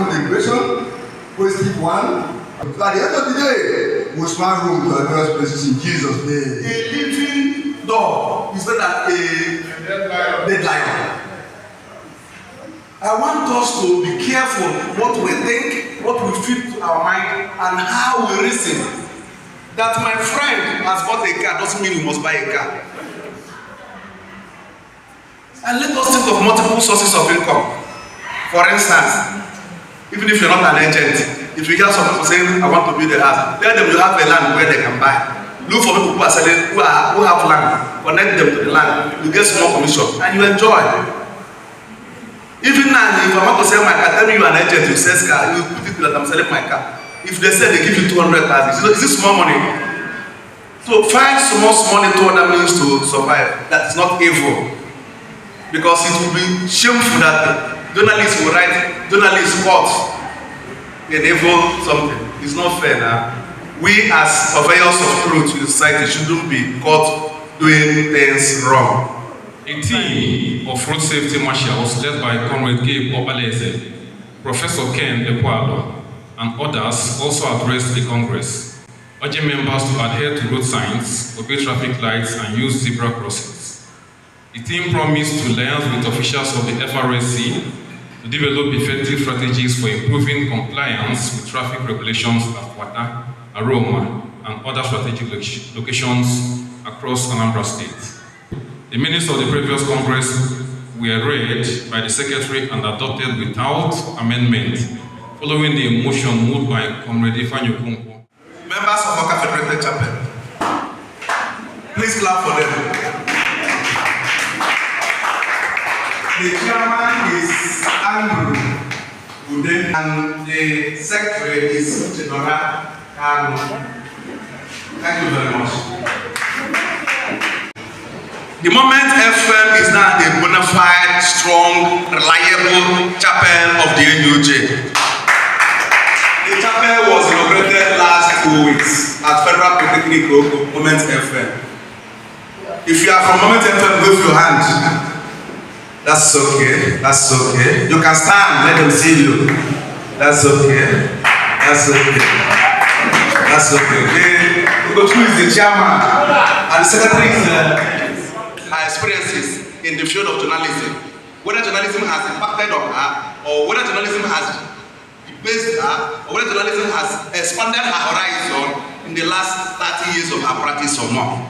one equation, positive 1. So at the end of the day, we smart room to address places in Jesus' name. A living dog is better than a dead lion. I want us to be careful what we think, what we feed to our mind, and how we reason. That my friend has bought a car doesn't mean you must buy a car. And let us think of multiple sources of income. For instance, even if you're not an agent, if you hear some people saying, I want to build a house, tell them you have a land where they can buy. Look for people who are selling, who have land, connect them to the land, you get small commission, and you enjoy. Even now, if I'm not going to sell my car, tell me you're an agent, you sell car, you put it that I'm selling my car. If they say they give you 200,000, is this small money? So find small money, 200 million to survive. That is not evil. Because it will be shameful that journalists will write, journalists caught enable something. It's not fair now. We as surveyors of truth in society shouldn't be caught doing things wrong. A team of road safety marshals led by Comrade Gabe Obaleze, Professor Ken Ekwalo, and others also addressed the Congress, urging members to adhere to road signs, obey traffic lights, and use zebra crossings. The team promised to liaise with officials of the FRSC to develop effective strategies for improving compliance with traffic regulations at Wata, Aroma, and other strategic locations across Anambra State. The minutes of the previous Congress were read by the Secretary and adopted without amendment, following the motion moved by Comrade Ifeanyi Okonkwo. Members of our Federated Chapel, please clap for them. The chairman is Anambra, and the secretary is Chinora Kanu. Thank you very much. The Moment FM is now a bona fide, strong, reliable chapel of the NUJ. The chapel was inaugurated last 2 weeks at Federal Polytechnic Moment FM. If you are from Moment FM, wave your hand. That's okay. That's okay. You can stand. Let them see you. That's okay. That's okay. That's okay. Because who is the chairman and the secretary? Her experiences in the field of journalism, whether journalism has impacted on her, or whether journalism has based her, or whether journalism has expanded her horizon in the last 30 years of her practice or more.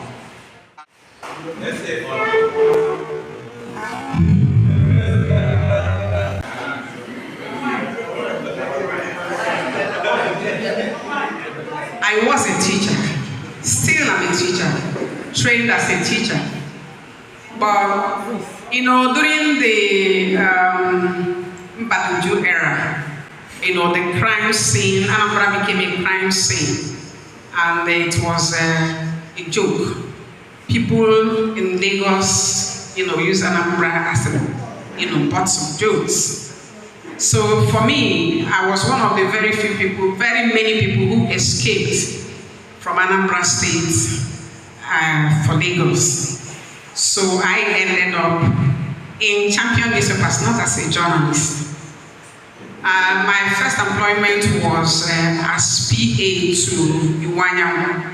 I was a teacher, still I'm a teacher, trained as a teacher. But, during the Mbatuju era, the crime scene, Anambra became a crime scene. And it was a joke. People in Lagos, use Anambra as a, butts of jokes. So for me, I was one of the very few people, very many people who escaped from Anambra State for Lagos. So I ended up in Champion newspapers, not as a journalist. My first employment was as PA to Iwanya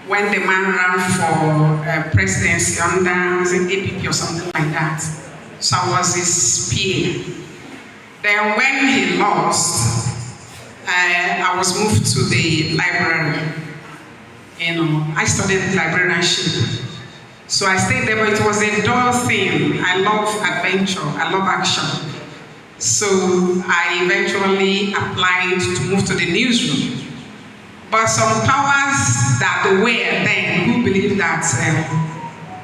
when the man ran for presidency under APP or something like that. So I was his PA. Then when he lost, I was moved to the library. I studied librarianship. So I stayed there, but it was a dull thing. I love adventure, I love action. So I eventually applied to move to the newsroom. But some powers that were then, who believed that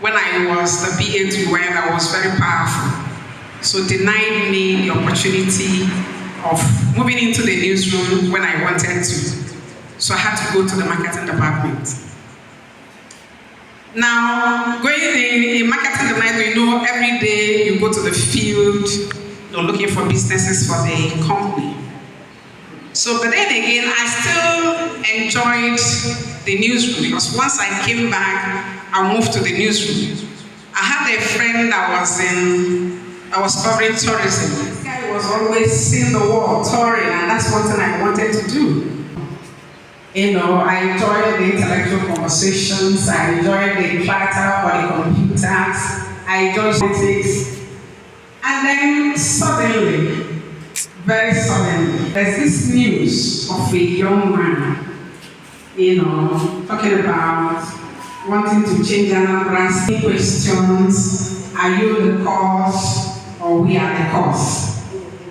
when I was the PA to UN, I was very powerful. So denied me the opportunity of moving into the newsroom when I wanted to. So I had to go to the marketing department. Now, going in marketing department, every day you go to the field, looking for businesses for the company. So, but then again, I still enjoyed the newsroom because once I came back, I moved to the newsroom. I had a friend that was covering tourism. This guy was always seeing the world, touring, and that's one thing I wanted to do. I enjoyed the intellectual conversations, I enjoyed the clatter or the computers, I enjoyed politics. And then suddenly, very suddenly, there's this news of a young man, talking about wanting to change Anambra, questions, are you the cause or we are the cause?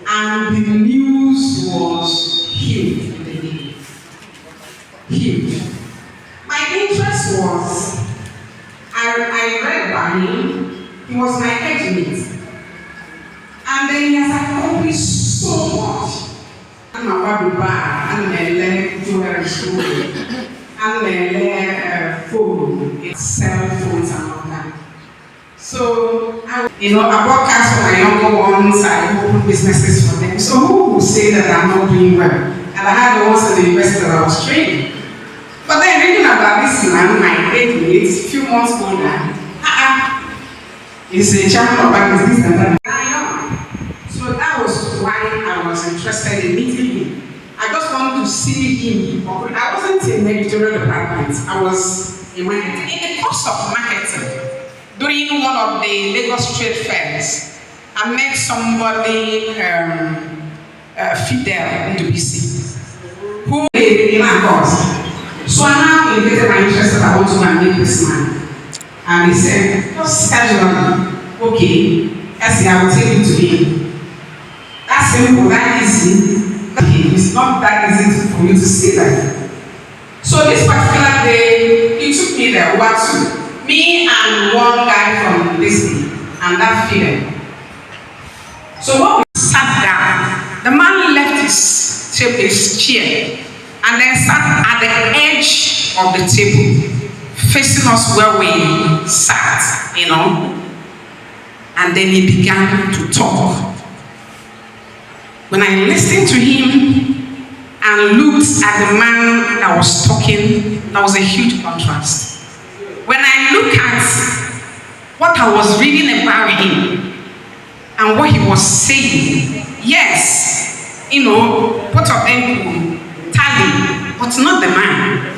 And the news was huge in the media. Huge. My interest was, I read by him, he was my age mate. And then he has accomplished so much. I'm about to buy, I'm a jewelry school, I'm a phone, cell phones and all that. So, I bought cars for my younger ones, I opened businesses for them. So who will say that I'm not doing well? And I had the ones in the university that I was training. But then reading about this man, my age mate, a few months older, he's a champion of business and that. So that was why I was interested in meeting him. I just wanted to see him. I wasn't in the editorial department. I was in marketing. In the course of marketing, during one of the Lagos trade fairs, I met somebody, Fidel in BC, who in my course. So I now indicated my interest that I want to go and meet this man. And he said, just casually, okay, I will take you to him. That's simple, that easy. It's not that easy for you to see that. So this particular day, he took me there, me and one guy from Disney, and that female. So when we sat down, the man left his chair, and then sat at the edge of the table, facing us where we sat, and then he began to talk. When I listened to him and looked at the man that was talking, there was a huge contrast. When I look at what I was reading about him and what he was saying, yes, both of them could tally, but not the man.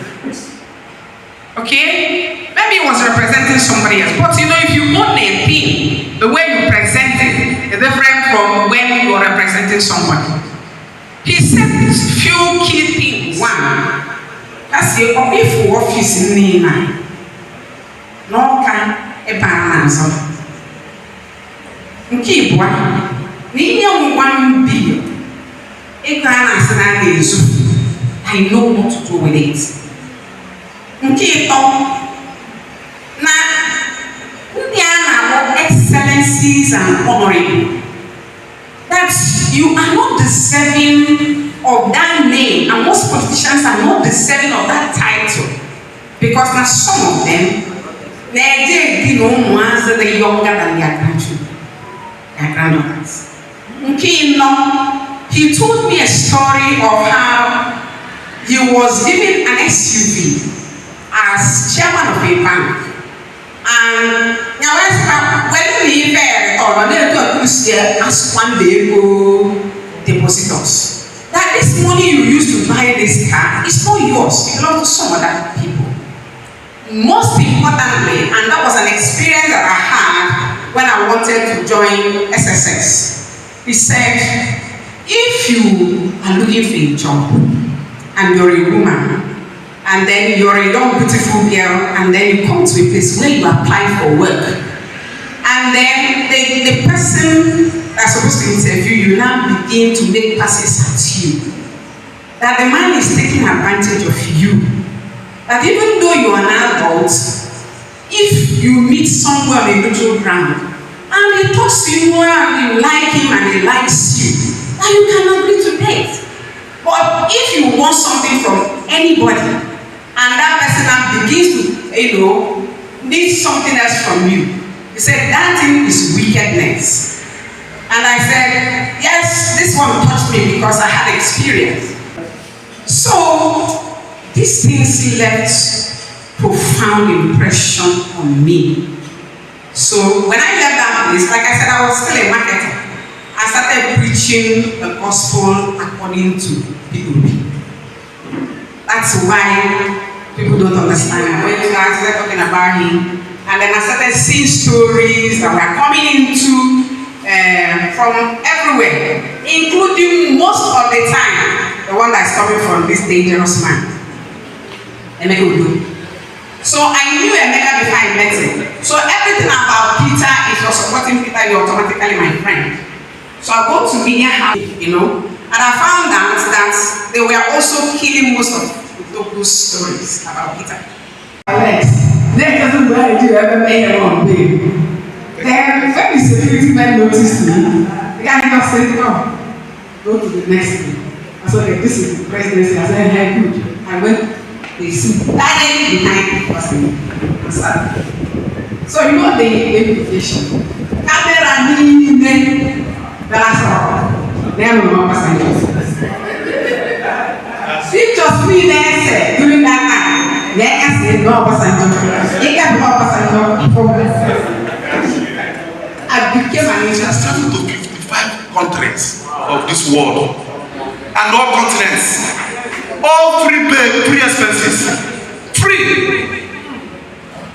Okay? Maybe he was representing somebody else, but if you own a thing, the way you present it is different from when you are representing somebody. He said few key things. One, that's the office in Nina. No can a balance. Okay, boy. Nina 1 billion. I know what to do with it. Okay, now, excellencies and honorable, that you are not deserving of that name, and most politicians are not deserving of that title, because now some of them, they're younger than their granddaughters. Okay, now, he told me a story of how he was given an SUV as chairman of a bank. And now, when we as one day go depositors, that this money you use to buy this car is not yours, it belongs to some other people. Most importantly, and that was an experience that I had when I wanted to join SSS, he said, if you are looking for a job and you're a woman, and then you're a young beautiful girl, and then you come to a place where you apply for work, and then the person that's supposed to interview you now begin to make passes at you, that the man is taking advantage of you, that even though you are an adult, if you meet someone on a neutral ground and he talks to you and you like him and he likes you, that you can agree to date. But if you want something from anybody, and that person now begins to, need something else from you, he said, that thing is wickedness. And I said, yes, this one touched me because I had experience. So, these things left profound impression on me. So, when I left that place, like I said, I was still a marketer. I started preaching the gospel according to people. That's why people don't understand. When I started talking about him, and then I started seeing stories that were coming into from everywhere, including most of the time the one that's coming from this dangerous man, Emeka Udo. So I knew Emeka before I met him. So everything about Peter, if you're supporting Peter, you're automatically my friend. So I go to media house, and I found out that they were also killing most of those stories about Peter. Alex, there doesn't matter if you ever made a wrong thing. Then when the security men noticed me, the guy just said, "Oh, go to the next thing." I said, "Okay, this is the presidency." I said, "Hey, good." I went. They see directly behind the person. So you know the implication. Camera need that's all. Then we want passengers. If just me there during that time, they can say no passenger. You can no passenger. I became an Just traveled to 55 countries of this world and all continents. All free expenses. Free.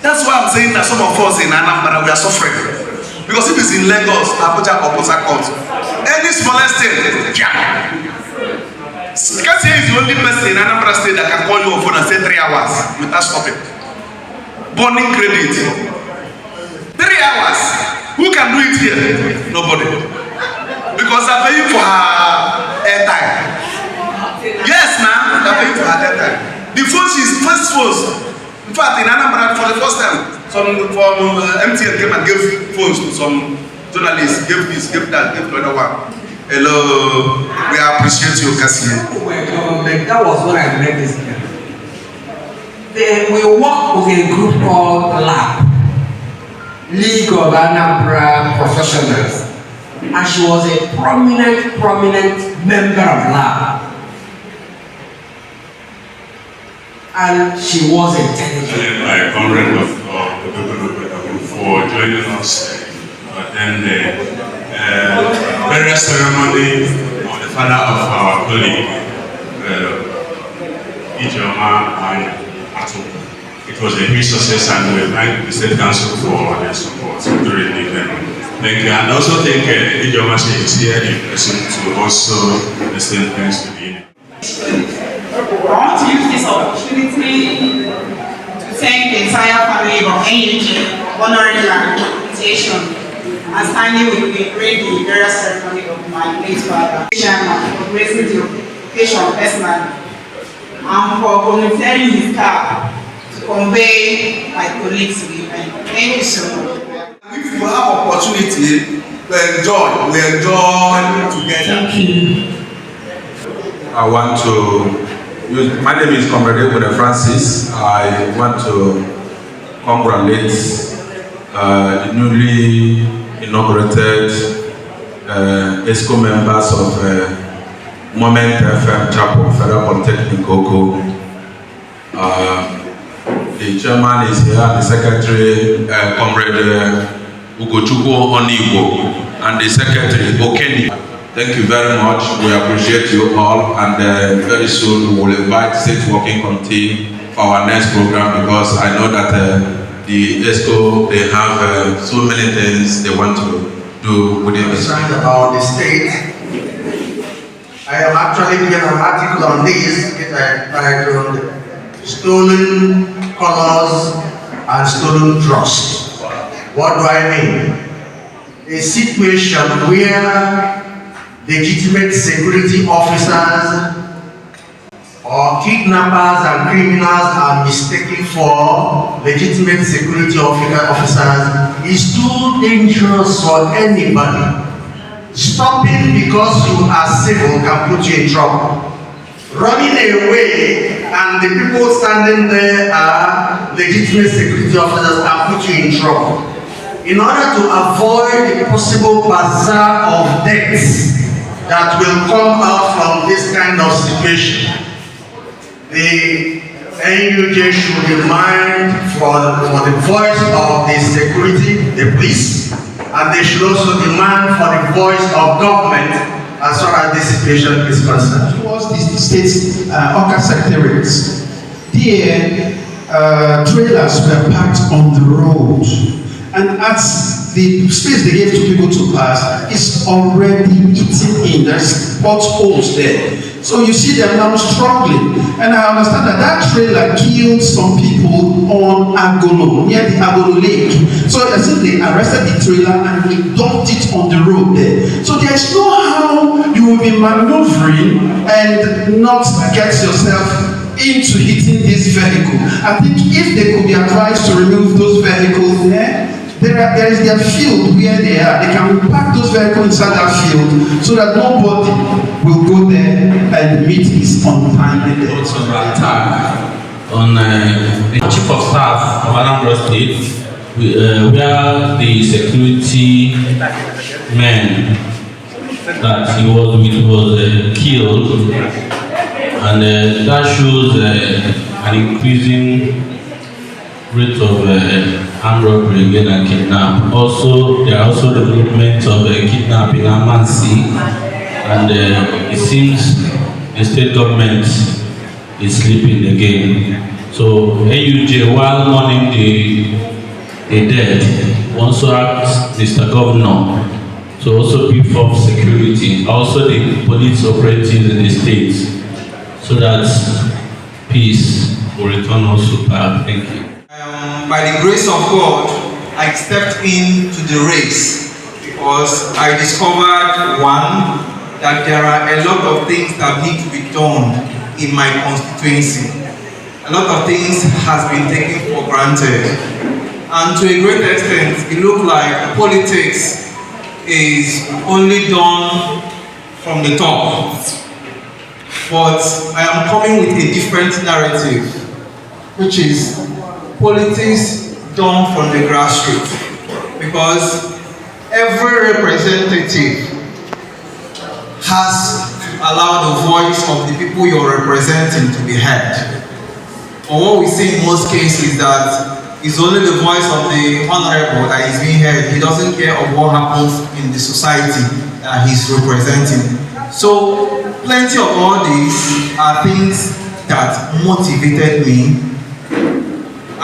That's why I'm saying that some of us in Anambra we are suffering. Because if it's in Lagos, Abuja or Port Harcourt, any smallest thing, yeah. Kasi is the only person in Anambra state that can call you on phone and say 3 hours without stopping. Burning credit. 3 hours. Who can do it here? Nobody. Because they're paying for her airtime. Yes, now they're paying for her airtime. The phone she's first phones. In fact, in Anambra for the first time, some from MTN came and gave phones to some journalists. Give this, give that, give the other one. Hello, we appreciate you, Cassie. That was when I met this girl. We worked with a group called LAP, League of Anambra Professionals, and she was a prominent member of LAP. And she was intelligent. My comrade of for joining us and the burial ceremony of the father of our colleague, Ijoma and Ato. It was a huge success, and we thank the State Council for their support during the event. Thank you, and also thank Ijoma is here in person to also listen thanks to the union. I want to use this opportunity to thank the entire family of NUG honoring my invitation and standing with me during the burial ceremony of my late father, for gracing the occasion personally and for volunteering his car to convey my colleagues to the event. Thank you so much. If you have opportunity to enjoy, we enjoy together. Thank you. I want to use, my name is Comrade Francis. I want to congratulate the newly inaugurated ESCO members of Moment FM Chapel Federal Polytechnic Oko. The chairman is here, the secretary, Comrade Ugochukwu Onigbo, and the secretary Okeni. Thank you very much. We appreciate you all, and very soon we will invite State Working Committee for our next program, because I know that the ESCO, they have so many things they want to do within the state. About the state, I am actually doing an article on this titled "Stolen Colors and Stolen Trust." What do I mean? A situation where legitimate security officers or kidnappers and criminals are mistaken for legitimate security officers is too dangerous for anybody. Stopping because you are civil can put you in trouble. Running away and the people standing there are legitimate security officers can put you in trouble. In order to avoid the possible bazaar of deaths that will come out from this kind of situation, the NUJ should demand for the voice of the security, the police, and they should also demand for the voice of government as far as this situation is concerned. Towards the state Oka secretariats, there trailers were parked on the road, and at the space they gave to people to pass is already eaten in. There's potholes there. So you see them now struggling. And I understand that that trailer killed some people on Agolo, near the Agolo Lake. So I think they arrested the trailer and they dumped it on the road there. So there is no how you will be maneuvering and not get yourself into hitting this vehicle. I think if they could be advised to remove those vehicles there is their field where they are. They can park those vehicles inside that field so that nobody will go there and meet his untimely death. Also an attack on the chief of staff of Anambra State, where the security man that he was with was killed, and that shows an increasing rate of armed robbery again and kidnap. Also, there are also development of kidnapping in Amansi, and it seems the state government is sleeping again. So AUJ, while mourning the dead, also asked Mr. Governor to also beef up security, also the police operatives in the state, so that peace will return also back. Thank you. By the grace of God, I stepped into the race because I discovered, one, that there are a lot of things that need to be done in my constituency. A lot of things has been taken for granted. And to a great extent, it looks like politics is only done from the top. But I am coming with a different narrative, which is politics done from the grassroots, because every representative has to allow the voice of the people you're representing to be heard. But what we see in most cases is that it's only the voice of the honorable that is being heard. He doesn't care of what happens in the society that he's representing. So plenty of all these are things that motivated me,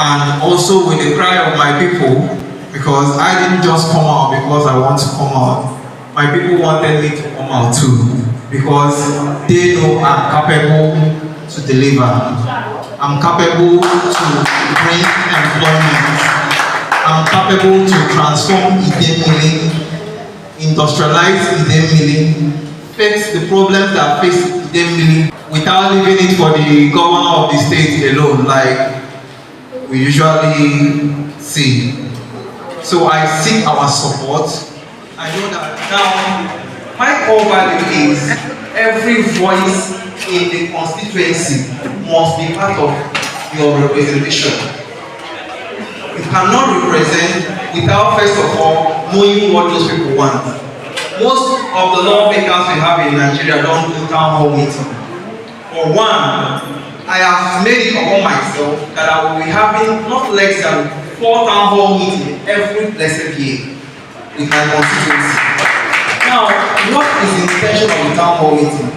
and also with the cry of my people, because I didn't just come out because I want to come out. My people wanted me to come out too, because they know I'm capable to deliver. I'm capable to bring employment. I'm capable to transform Ide milling, industrialize Ide milling, fix the problems that face Ide milling without leaving it for the governor of the state alone, like we usually see. So I seek our support. I know that now my core value is every voice in the constituency must be part of your representation. You cannot represent without first of all knowing what those people want. Most of the lawmakers we have in Nigeria don't do town hall meeting. For one, I have made it upon myself that I will be having not less than 4 town hall meetings every blessed year with my constituency. Now, what is the intention of the town hall meeting?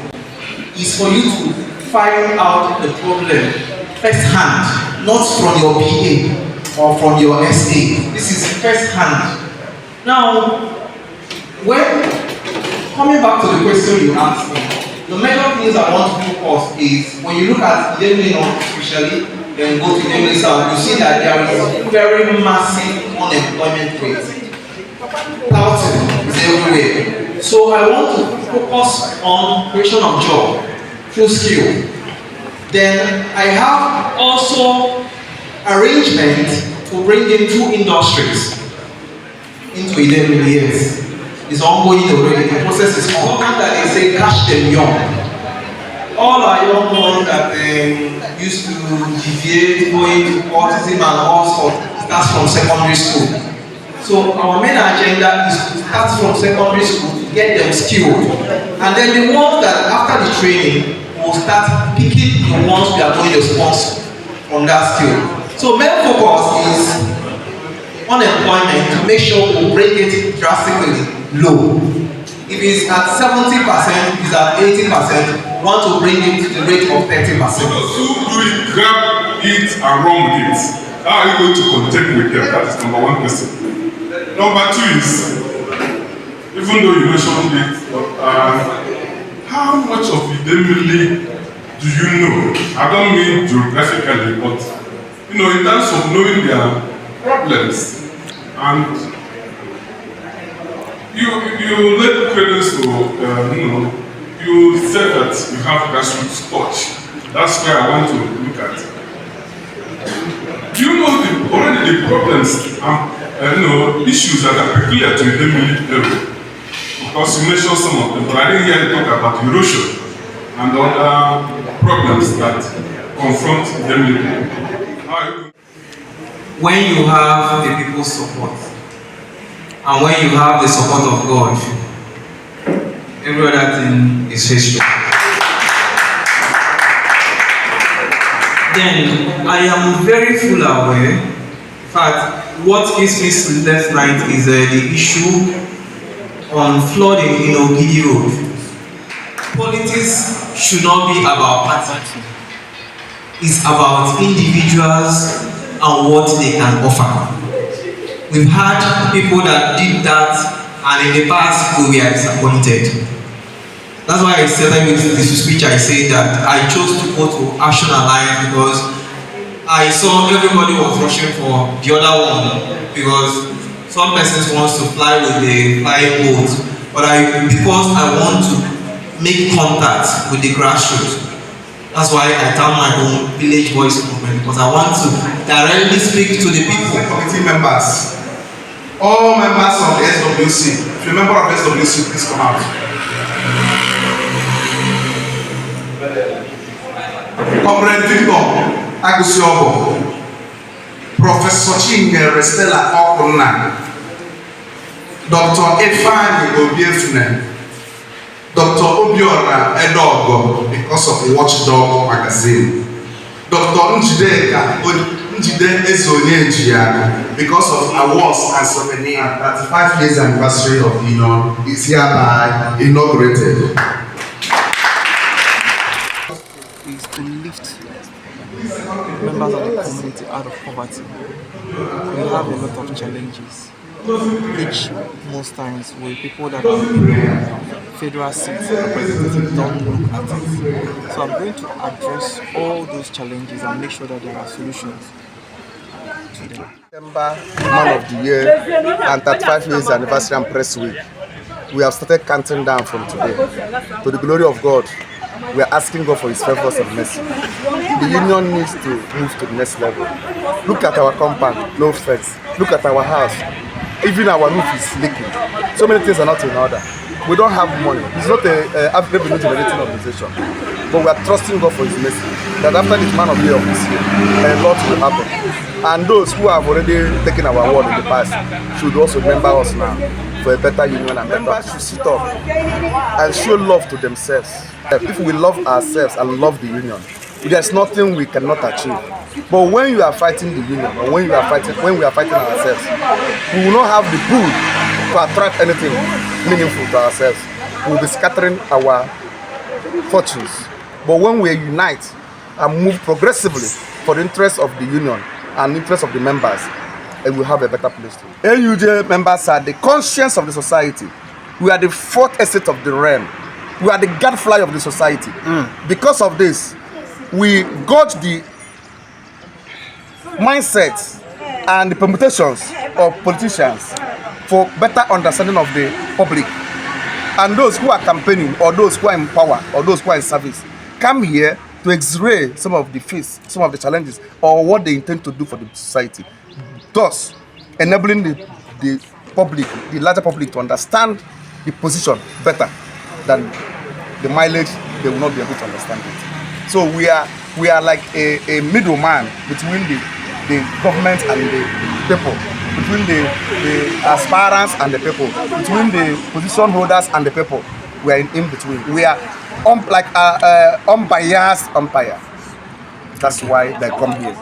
Is for you to find out the problem first hand, not from your PA or from your SA. This is first hand. Now, when coming back to the question you asked me, the major things I want to focus is when you look at Ide North especially, then go to Ide South, you see that there is very massive unemployment rate. Touting is everywhere. So I want to focus on creation of job through skill. Then I have also arrangement to bring in 2 industries into Ide years. It's ongoing already. The process is on. That they say catch them young. All our young ones that used to deviate, going to autism and all sorts, starts from secondary school. So our main agenda is to start from secondary school to get them skilled, and then the ones that after the training will start picking the ones we are going to sponsor from that skill. So main focus is unemployment to make sure we bring it drastically low. If it's at 70%, if it's at 80%, we want to bring it to the rate of 30%. Those who do it, grab it and run with it. How are you going to contend with them? That is number one question. Number two is, even though you mentioned it, how much of Idemili do you know? I don't mean geographically, but in terms of knowing their problems. And you let credence to, you said that you have grassroots touch. That's where I want to look at. Do you know already the problems and issues that are peculiar to the military? Because you mentioned some of them, but I didn't hear you talk about erosion and other problems that confront the military. When you have the people's support, and when you have the support of God, every other thing is history. Then I am very full aware. In fact, what gives me sleepless night is the issue on flooding in Ogidi Road. Politics should not be about party. It's about individuals and what they can offer. We've had people that did that, and in the past we were disappointed. That's why I said with this speech, I said that I chose to go to Action Alliance because I saw everybody was rushing for the other one, because some persons wants to fly with the flying boat, but because I want to make contact with the grassroots. That's why I found my own village voice movement, because I want to directly speak to the people. Committee members, all members of the SWC, if you're a member of SWC, please come out. Comrade Victor Agusiobo, Professor Chinyere Stella Okunna, Dr. Ifeanyi Obiefune, Dr. Obiora Edogo, because of the Watchdog magazine, Dr. Njide Ezonye, because of awards and souvenirs. 35 years anniversary of the Union is hereby inaugurated. Is to lift members of the community out of poverty. We have a lot of challenges, which most times with people that are in federal seats representatives don't look at it. So I'm going to address all those challenges and make sure that there are solutions to them. December, Man of the Year, and 35 years anniversary and press week. We have started counting down from today. To the glory of God, we are asking God for His favors and mercy. The union needs to move to the next level. Look at our compound, no fence. Look at our house. Even our roof is leaking. So many things are not in order. We don't have money. It's not a revenue generating organization. But we are trusting God for His mercy. That after this Man of the Year of this year, a lot will happen. And those who have already taken our word in the past should also remember us now for a better union, and members should sit up and show love to themselves. If we love ourselves and love the union, there's nothing we cannot achieve. But when you are fighting the union, or when we are fighting ourselves, we will not have the pull to attract anything meaningful to ourselves. We will be scattering our fortunes. But when we unite and move progressively for the interest of the union and the interest of the members, and we have a better place to. AUJ members are the conscience of the society. We are the fourth estate of the realm. We are the gadfly of the society. Because of this, we got the mindsets and the permutations of politicians for better understanding of the public. And those who are campaigning, or those who are in power, or those who are in service, come here to x-ray some of the face, some of the challenges, or what they intend to do for the society. Thus, enabling the public, the larger public, to understand the position better than the mileage. They will not be able to understand it. So we are like a middleman between the government and the people, between the aspirants and the people, between the position holders and the people. We are in between. We are unbiased umpire. That's why they come here.